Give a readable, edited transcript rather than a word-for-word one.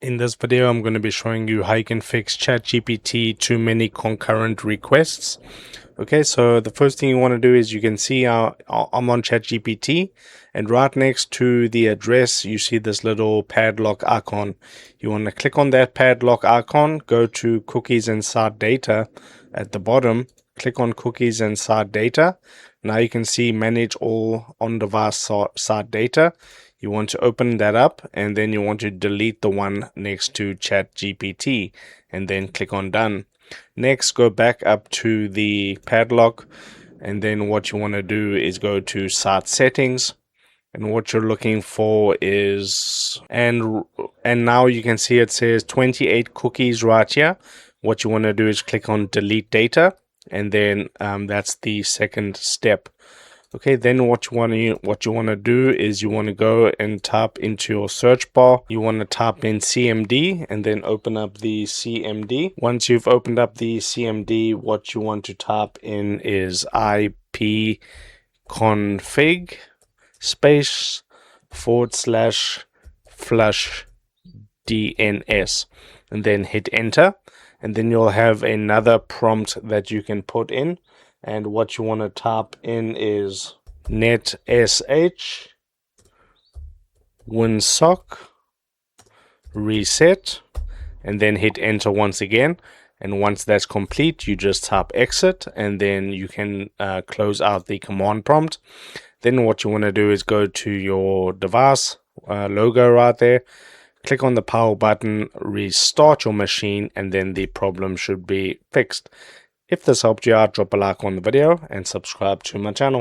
In this video, I'm going to be showing you how you can fix ChatGPT too many concurrent requests. Okay, so the first thing you want to do is you can see I'm on ChatGPT, and right next to the address, you see this little padlock icon. You want to click on that padlock icon, go to cookies and site data at the bottom, click on cookies and site data. Now you can see manage all on-device site data. You want to open that up, and then you want to delete the one next to ChatGPT, and then click on done. Next, go back up to the padlock, and then what you want to do is go to site settings, and what you're looking for is and now you can see it says 28 cookies right here. What you want to do is click on delete data, and then that's the second step. Okay, then what you want to do is you want to go and type into your search bar. You want to type in CMD and then open up the CMD. Once you've opened up the CMD, what you want to type in is ipconfig space / flush DNS, and then hit enter, and then you'll have another prompt that you can put in. And what you want to type in is netsh winsock reset, and then hit enter once again. And once that's complete, you just type exit, and then you can close out the command prompt. Then what you want to do is go to your device logo right there, click on the power button, restart your machine, and then the problem should be fixed. If this helped you out, drop a like on the video and subscribe to my channel.